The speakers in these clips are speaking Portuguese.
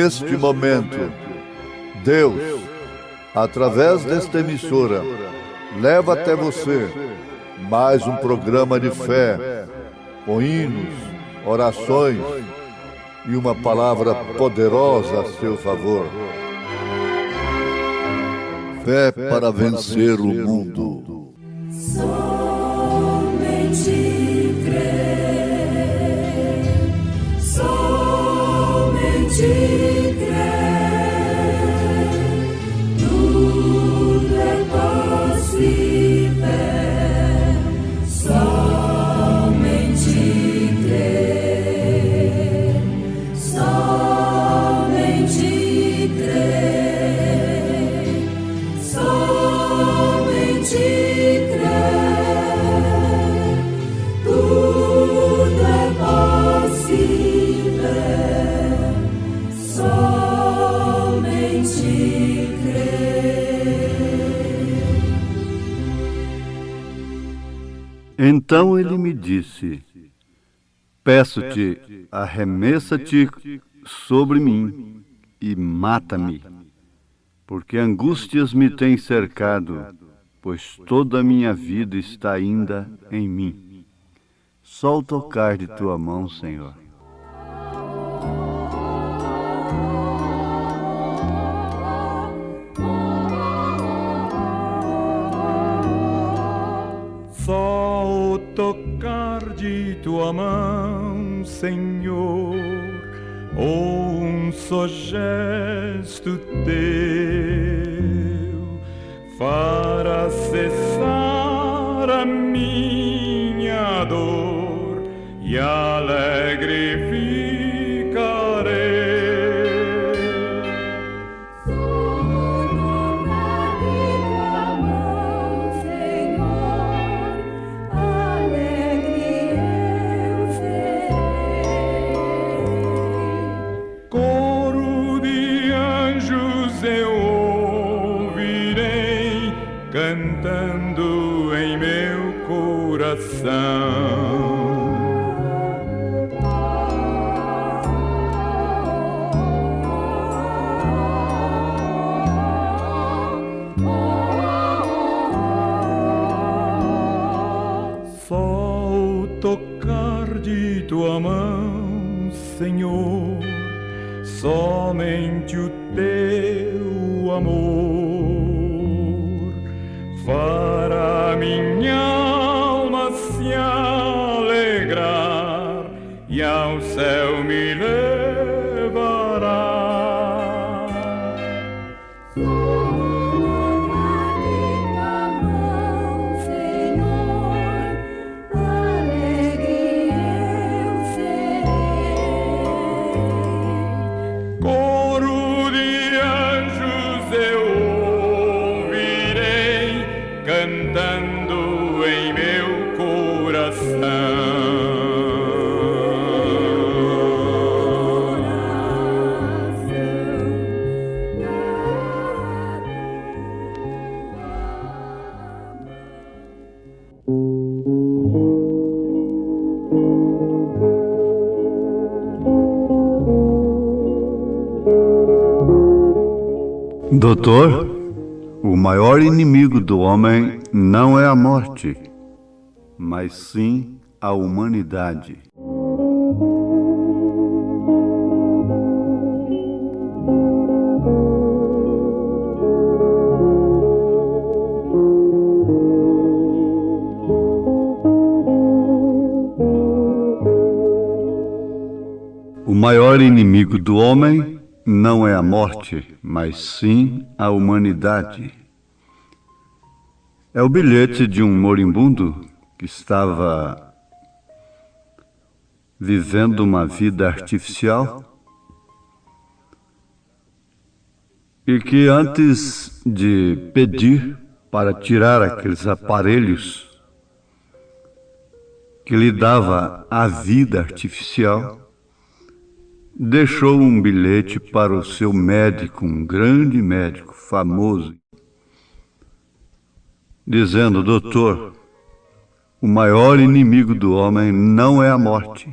neste momento, Deus, através desta emissora, leva até você mais um programa de fé, com hinos, orações e uma palavra poderosa a seu favor. Fé para vencer o mundo. Somente crer, somente crer, tudo é possível, somente crer, somente crer, somente crer, tudo é possível, somente crer. Então ele me disse: peço-te, arremessa-te sobre mim e mata-me, porque angústias me têm cercado, pois toda a minha vida está ainda em mim. Só o tocar de tua mão, Senhor. Só o tocar de tua mão, Senhor, ou um só gesto teu, fará cessar a minha dor e alegre ficarei. Cantando em meu coração. Só o tocar de tua mão, Senhor, somente o teu amor fará minha alma se alegrar e ao céu me levará. Coro de anjos eu ouvirei, cantando em meu coração. Doutor, o maior inimigo do homem não é a morte, mas sim a humanidade. O maior inimigo do homem não é a morte, mas sim a humanidade. É o bilhete de um moribundo que estava vivendo uma vida artificial e que antes de pedir para tirar aqueles aparelhos que lhe dava a vida artificial, deixou um bilhete para o seu médico, um grande médico famoso, dizendo: doutor, o maior inimigo do homem não é a morte,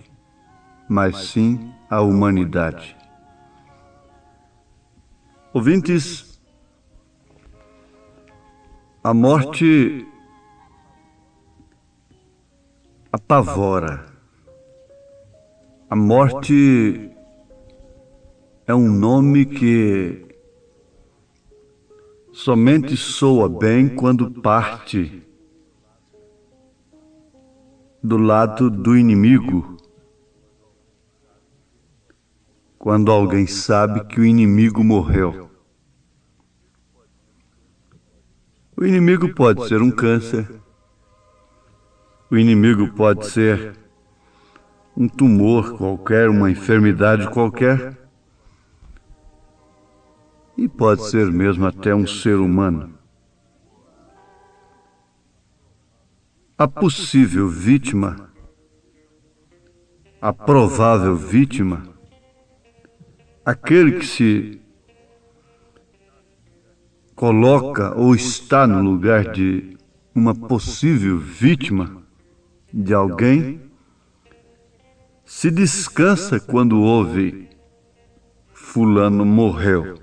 mas sim a humanidade. Ouvintes, a morte apavora. A morte é um nome que somente soa bem quando parte do lado do inimigo. Quando alguém sabe que o inimigo morreu. O inimigo pode ser um câncer. O inimigo pode ser um tumor qualquer, uma enfermidade qualquer. E pode ser mesmo até um ser humano. A possível vítima, a provável vítima, aquele que se coloca ou está no lugar de uma possível vítima de alguém, se descansa quando ouve fulano morreu.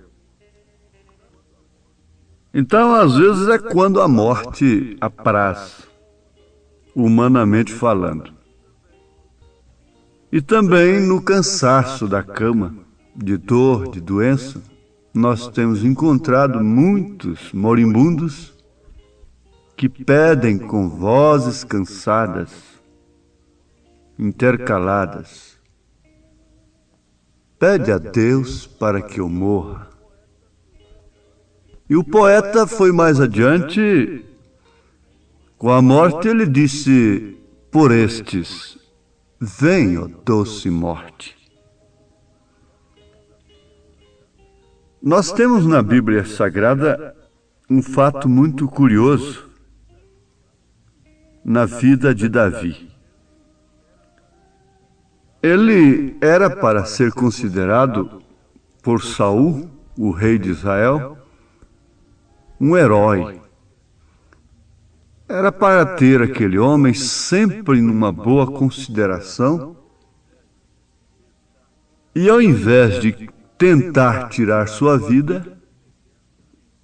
Então, às vezes, é quando a morte apraz, humanamente falando. E também no cansaço da cama, de dor, de doença, nós temos encontrado muitos moribundos que pedem com vozes cansadas, intercaladas: pede a Deus para que eu morra. E o poeta foi mais adiante. Com a morte ele disse: por estes, vem, ó doce morte. Nós temos na Bíblia Sagrada um fato muito curioso na vida de Davi. Ele era para ser considerado por Saul, o rei de Israel, um herói. Era para ter aquele homem sempre numa boa consideração e, ao invés de tentar tirar sua vida,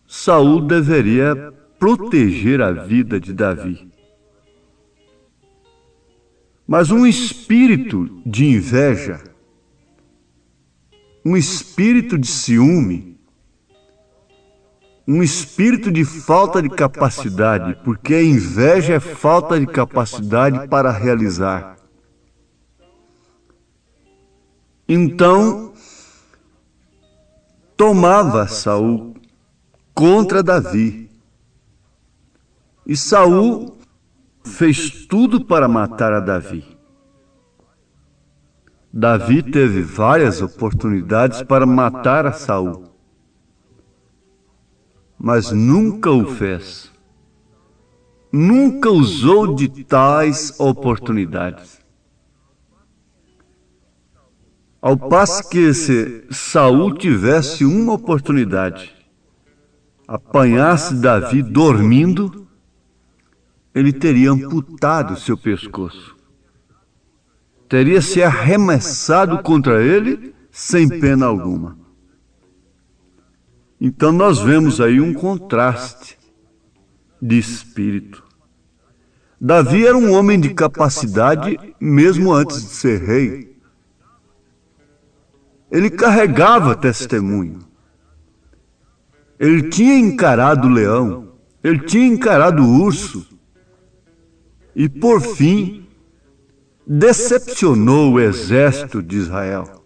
Saul deveria proteger a vida de Davi. Mas um espírito de inveja, um espírito de ciúme, um espírito de falta de capacidade, porque a inveja é falta de capacidade para realizar. Então, tomava Saul contra Davi. E Saul fez tudo para matar a Davi. Davi teve várias oportunidades para matar a Saul, mas nunca o fez. Nunca usou de tais oportunidades. Ao passo que se Saul tivesse uma oportunidade, apanhasse Davi dormindo, ele teria amputado seu pescoço. Teria se arremessado contra ele sem pena alguma. Então nós vemos aí um contraste de espírito. Davi era um homem de capacidade mesmo antes de ser rei. Ele carregava testemunho. Ele tinha encarado o leão, ele tinha encarado o urso. E por fim, decepcionou o exército de Israel.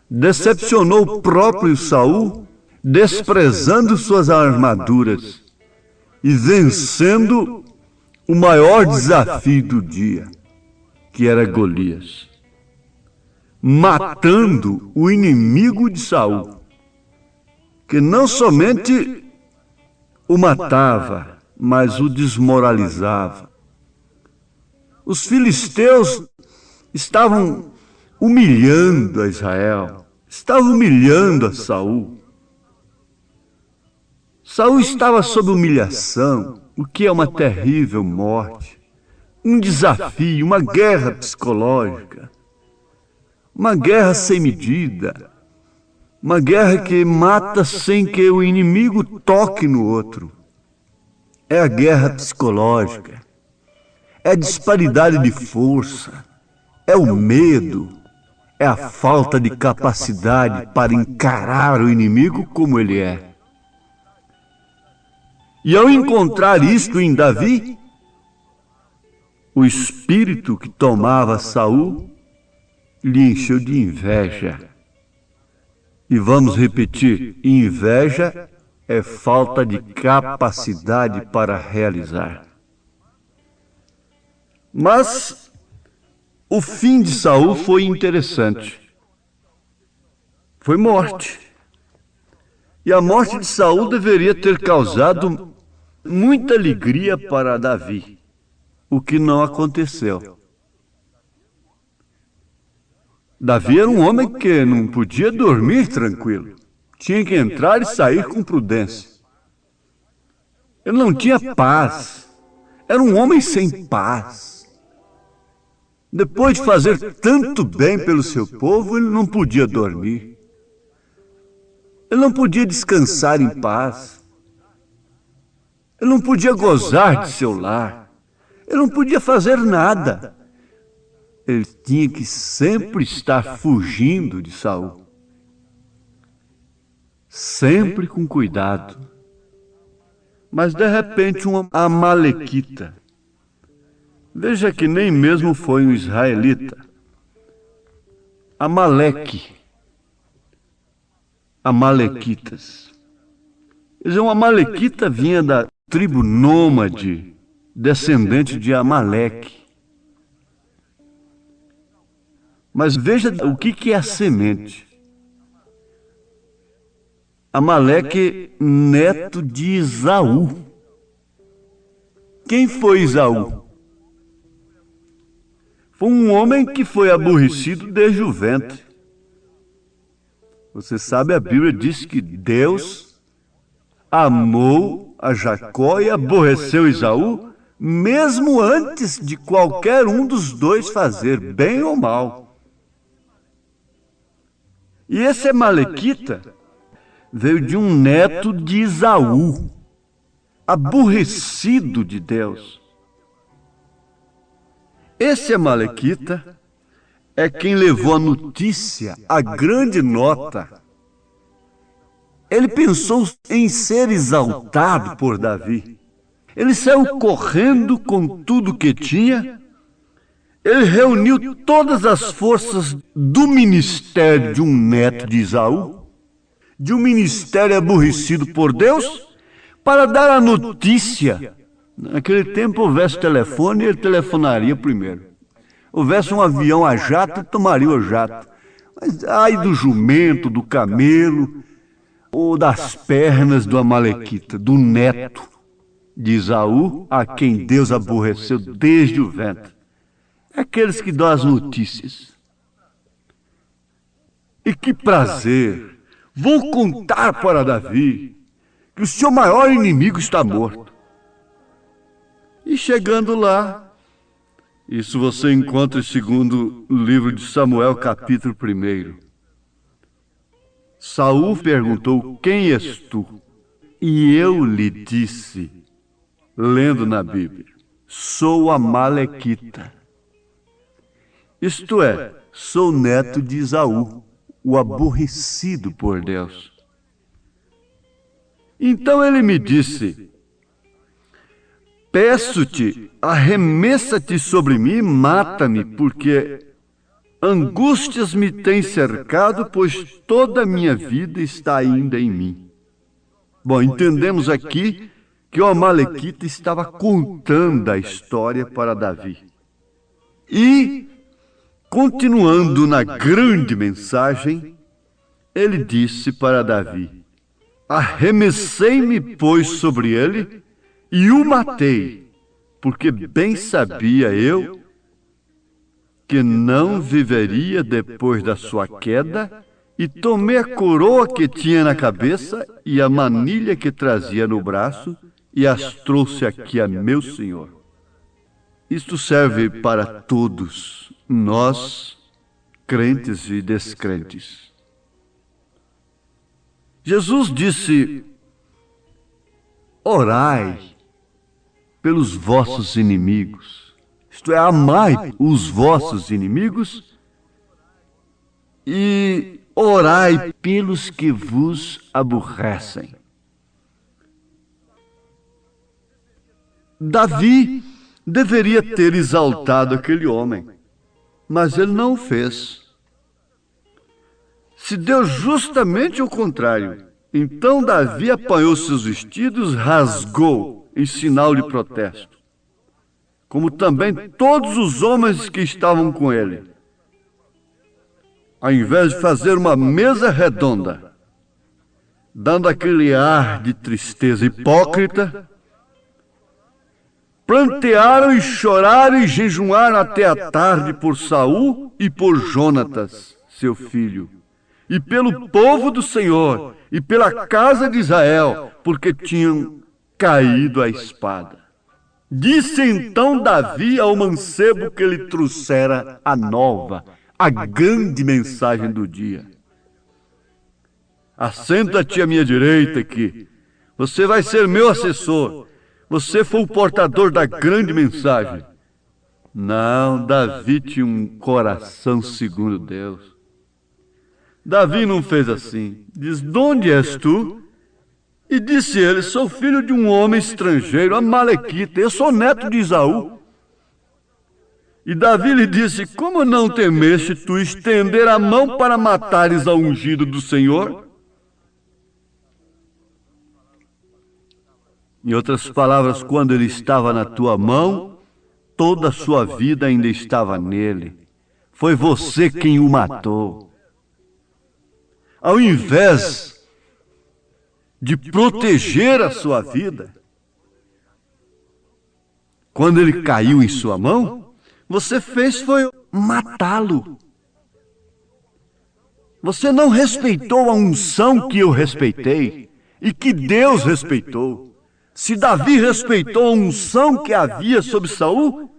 Decepcionou o próprio Saul, desprezando suas armaduras e vencendo o maior desafio do dia, que era Golias, matando o inimigo de Saul, que não somente o matava, mas o desmoralizava. Os filisteus estavam humilhando a Israel, estavam humilhando a Saul. Saul estava sob humilhação, o que é uma terrível morte, um desafio, uma guerra psicológica, uma guerra sem medida, Uma guerra que mata sem que o inimigo toque no outro. É a guerra psicológica. É a disparidade de força. É o medo. É a falta de capacidade para encarar o inimigo como ele é. E ao encontrar isto em Davi, o espírito que tomava Saul lhe encheu de inveja. E vamos repetir, inveja é falta de capacidade para realizar. Mas o fim de Saul foi interessante. Foi morte. E a morte de Saul deveria ter causado muita alegria para Davi, o que não aconteceu. Davi era um homem que não podia dormir tranquilo. Tinha que entrar e sair com prudência. Ele não tinha paz. Era um homem sem paz. Depois de fazer tanto bem pelo seu povo, ele não podia dormir. Ele não podia descansar em paz. Ele não podia gozar de seu lar. Ele não podia fazer nada. Ele tinha que sempre estar fugindo de Saul. Sempre com cuidado. Mas de repente um amalequita. Veja que nem mesmo foi um israelita. Amaleque. Amalequitas. Um amalequita vinha da tribo nômade, descendente de Amaleque. Mas veja o que é a semente. Amaleque, neto de Esaú. Quem foi Esaú? Foi um homem que foi aborrecido desde o ventre. Você sabe, a Bíblia diz que Deus amou a Jacó e aborreceu Esaú, mesmo antes de qualquer um dos dois fazer bem ou mal. E esse amalequita veio de um neto de Esaú, aborrecido de Deus. Esse amalequita é quem levou a notícia, a grande nota. Ele pensou em ser exaltado por Davi. Ele saiu correndo com tudo que tinha. Ele reuniu todas as forças do ministério de um neto de Esaú, de um ministério aborrecido por Deus, para dar a notícia. Naquele tempo houvesse telefone, ele telefonaria primeiro. Houvesse um avião a jato, ele tomaria o jato. Mas ai do jumento, do camelo, ou das pernas do amalequita, do neto de Esaú, a quem Deus aborreceu desde o ventre. Aqueles que dão as notícias. E que prazer! Vou contar para Davi que o seu maior inimigo está morto. E chegando lá, isso você encontra segundo o livro de Samuel, capítulo 1. Saul perguntou: quem és tu? E eu lhe disse, lendo na Bíblia, sou amalequita. Isto é, sou neto de Esaú, o aborrecido por Deus. Então ele me disse: peço-te, arremessa-te sobre mim e mata-me, porque angústias me têm cercado, pois toda a minha vida está ainda em mim. Bom, entendemos aqui que o amalequita estava contando a história para Davi. E, continuando na grande mensagem, ele disse para Davi: arremessei-me, pois, sobre ele e o matei, porque bem sabia eu que não viveria depois da sua queda, e tomei a coroa que tinha na cabeça e a manilha que trazia no braço e as trouxe aqui a meu senhor. Isto serve para todos, nós, crentes e descrentes. Jesus disse: orai pelos vossos inimigos, isto é, amai os vossos inimigos e orai pelos que vos aborrecem. Davi deveria ter exaltado aquele homem, mas ele não o fez. Se deu justamente o contrário. Então Davi apanhou seus vestidos, rasgou em sinal de protesto, como também todos os homens que estavam com ele. Ao invés de fazer uma mesa redonda, dando aquele ar de tristeza hipócrita, plantearam e choraram e jejuaram até a tarde por Saul e por Jonatas, seu filho, e pelo povo do Senhor, e pela casa de Israel, porque tinham caído à espada. Disse então Davi ao mancebo que lhe trouxera a nova, a grande mensagem do dia: assenta-te à minha direita aqui, você vai ser meu assessor, você foi o portador da grande mensagem. Não, Davi tinha um coração segundo Deus. Davi não fez assim. Diz: de onde és tu? E disse ele: sou filho de um homem estrangeiro, amalequita, eu sou neto de Esaú. E Davi lhe disse: como não temeste tu estender a mão para matares ao ungido do Senhor? Em outras palavras, quando ele estava na tua mão, toda a sua vida ainda estava nele. Foi você quem o matou. Ao invés de proteger a sua vida, quando ele caiu em sua mão, você fez foi matá-lo. Você não respeitou a unção que eu respeitei e que Deus respeitou. Se Davi respeitou a unção que havia sobre Saul,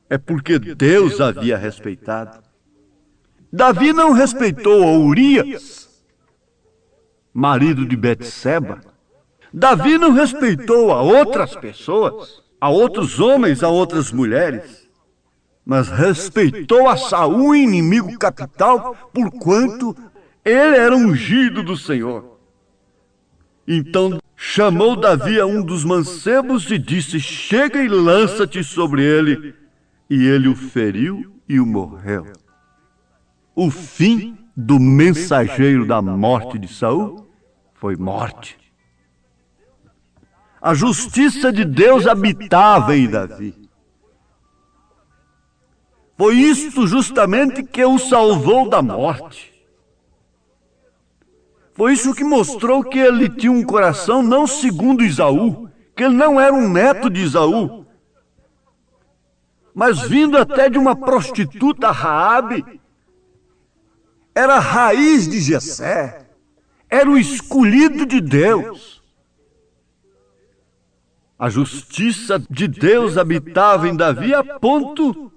é porque Deus havia respeitado. Davi não respeitou a Urias, marido de Betseba. Davi não respeitou a outras pessoas, a outros homens, a outras mulheres, mas respeitou a Saul, inimigo capital, porquanto ele era ungido do Senhor. Então chamou Davi a um dos mancebos e disse: chega e lança-te sobre ele. E ele o feriu e o morreu. O fim do mensageiro da morte de Saul foi morte. A justiça de Deus habitava em Davi. Foi isto justamente que o salvou da morte. Foi isso que mostrou que ele tinha um coração não segundo Esaú, que ele não era um neto de Esaú, mas vindo até de uma prostituta, Raabe. Era a raiz de Jessé, era o escolhido de Deus. A justiça de Deus habitava em Davi a ponto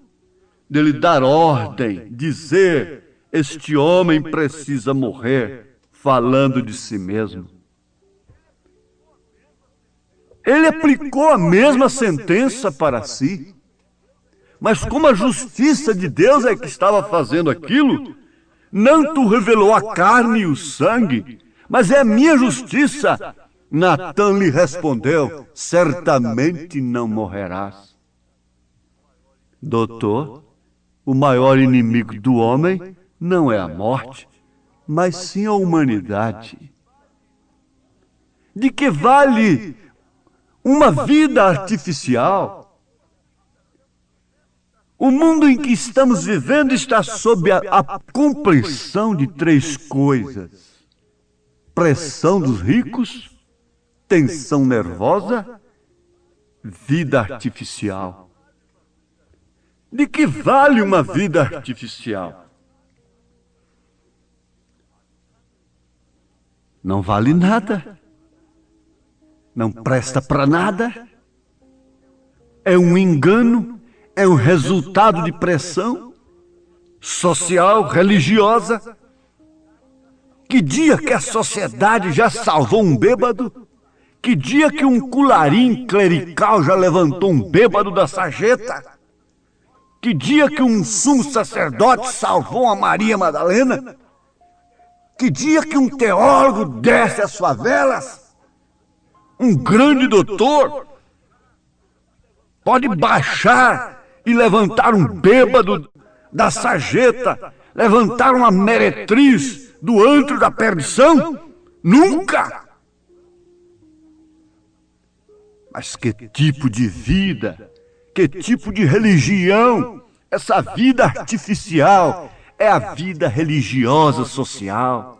de lhe dar ordem, dizer: este homem precisa morrer, falando de si mesmo. Ele aplicou a mesma sentença para si, mas como a justiça de Deus é que estava fazendo aquilo, não tu revelou a carne e o sangue, mas é a minha justiça. Natã lhe respondeu: certamente não morrerás. Doutor, o maior inimigo do homem não é a morte, mas sim a humanidade. De que vale uma vida artificial? O mundo em que estamos vivendo está sob a compreensão de três coisas: pressão dos ricos, tensão nervosa, vida artificial. De que vale uma vida artificial? Não vale nada. Não presta para nada. É um engano. É um resultado de pressão social, religiosa. Que dia que a sociedade já salvou um bêbado? Que dia que um cularim clerical já levantou um bêbado da sarjeta? Que dia que um sumo sacerdote salvou a Maria Madalena? Que dia que um teólogo desce às favelas? Um grande doutor pode baixar e levantar um bêbado da sarjeta, levantar uma meretriz do antro da perdição? Nunca! Mas que tipo de vida, que tipo de religião? Essa vida artificial é a vida religiosa social.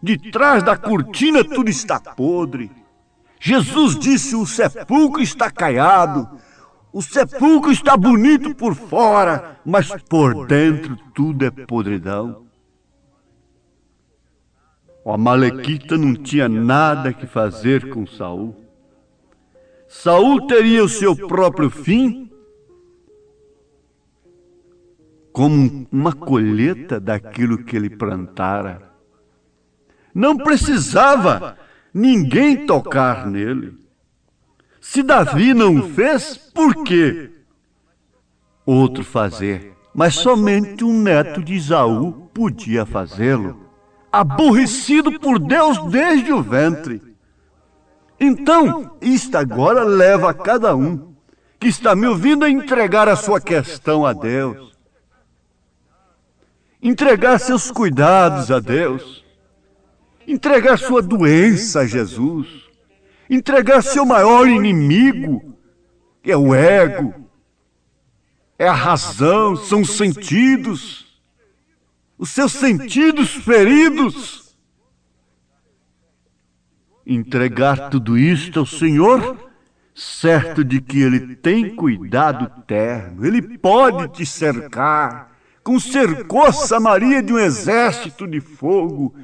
De trás da cortina tudo está podre. Jesus disse: o sepulcro está caiado, o sepulcro está bonito por fora, mas por dentro tudo é podridão. O Amalequita não tinha nada que fazer com Saul. Saul teria o seu próprio fim como uma colheita daquilo que ele plantara. Não precisava ninguém tocar nele. Se Davi não o fez, por quê outro fazer? Mas somente um neto de Esaú podia fazê-lo, aborrecido por Deus desde o ventre. Então, isto agora leva a cada um que está me ouvindo a entregar a sua questão a Deus, entregar seus cuidados a Deus, entregar sua doença a Jesus, entregar seu maior inimigo, que é o ego, é a razão, são os sentidos, os seus sentidos feridos. Entregar tudo isto ao Senhor, certo de que Ele tem cuidado terno, Ele pode te cercar, como cercou Samaria de um exército de fogo,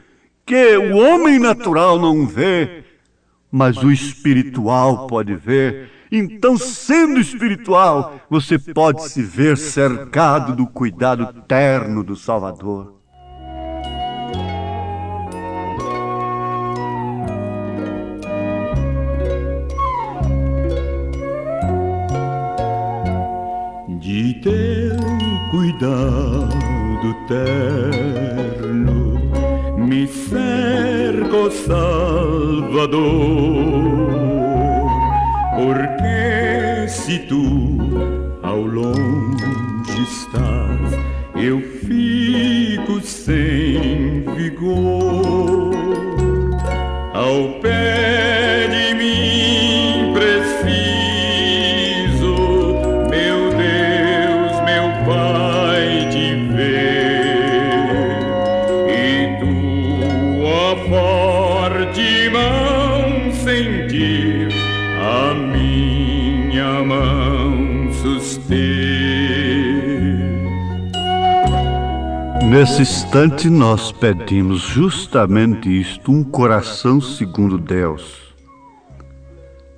que o homem natural não vê, mas o espiritual pode ver. Então, sendo espiritual, você pode se ver cercado do cuidado terno do Salvador. De teu cuidado terno me cerco, Salvador, porque se tu ao longe estás, eu fico sem vigor. Ao pé de mim preciso, meu Deus, meu Pai, te ver, e tua forte mão sentir, a minha mão suster. Nesse instante nós pedimos justamente isto, um coração segundo Deus,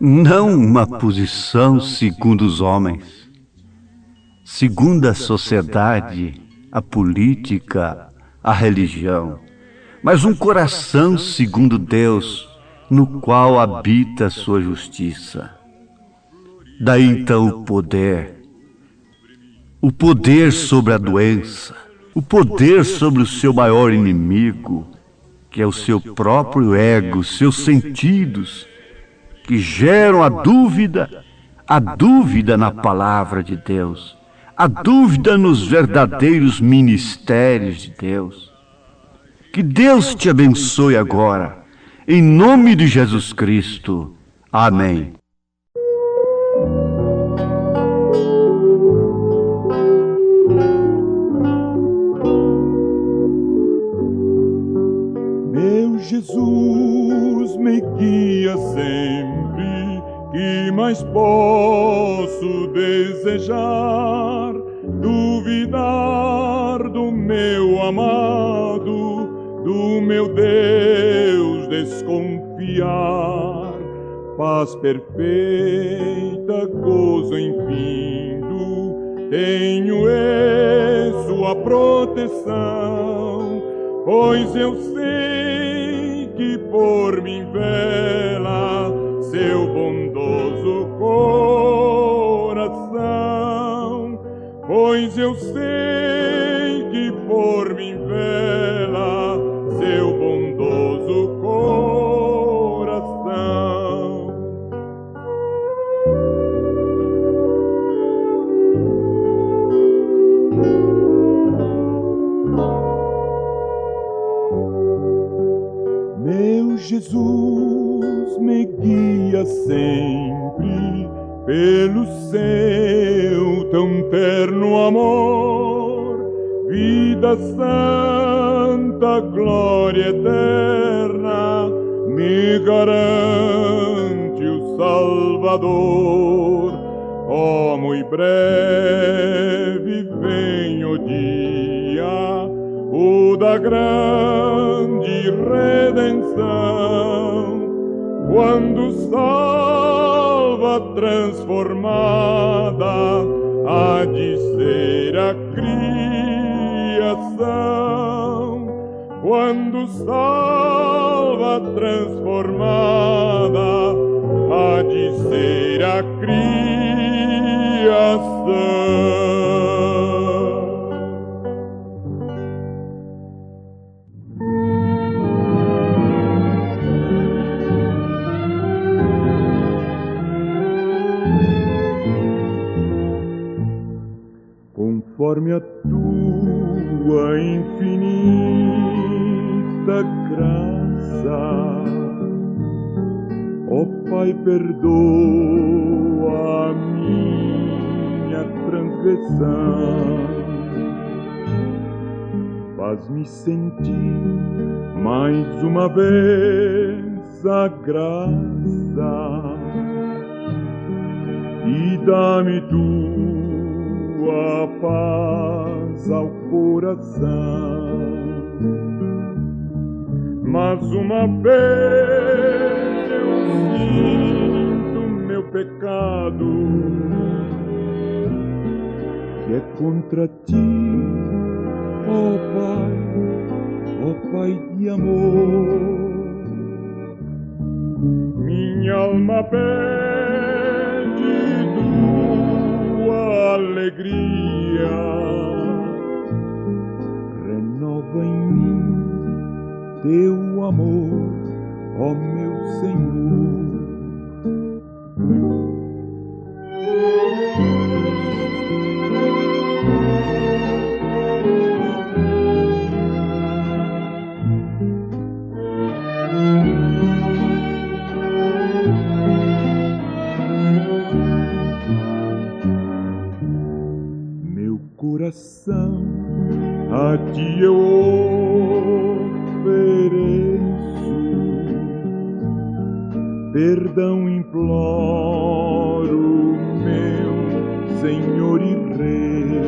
não uma posição segundo os homens, segundo a sociedade, a política, a religião, mas um coração segundo Deus, no qual habita a sua justiça. Daí então o poder sobre a doença, o poder sobre o seu maior inimigo, que é o seu próprio ego, seus sentidos, que geram a dúvida na palavra de Deus, a dúvida nos verdadeiros ministérios de Deus. Que Deus te abençoe agora, em nome de Jesus Cristo. Amém. Jesus me guia sempre, que mais posso desejar? Duvidar do meu amado, do meu Deus desconfiar. Paz perfeita, gozo infindo, tenho em sua proteção. pois eu sei que por mim vela seu bondoso coração, pois eu sei que por mim vela seu bondoso coração. Meu Jesus me guia sempre pelo seu tão terno amor, vida santa, glória eterna, me garante o Salvador. Oh, muito breve vem o dia, o da grande redenção, quando salva transformada há de ser a criação, quando salva transformada há de ser a criação. Conforme a tua infinita graça, ó Pai, perdoa a minha transgressão, faz-me sentir mais uma vez a graça e dá-me tua paz ao coração. Mas uma vez eu sinto meu pecado, que é contra ti, ó Pai de amor. Minha alma pede tua alegria, renova em mim teu amor, ó meu Senhor. Meu coração a ti eu ofereço, perdão imploro, meu Senhor e Rei,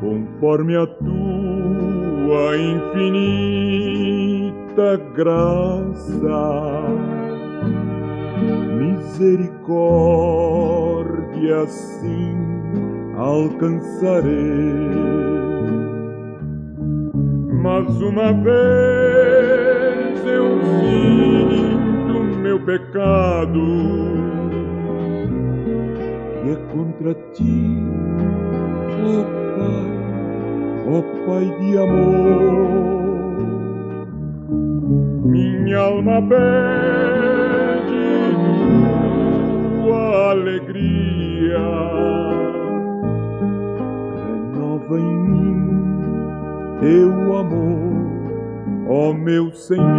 conforme a tua infinita graça, misericórdia sim alcançarei. Mas uma vez eu sinto meu pecado, que é contra ti, ó Pai de amor. Minha alma pede tua alegria, renova em mim teu amor, ó meu Senhor.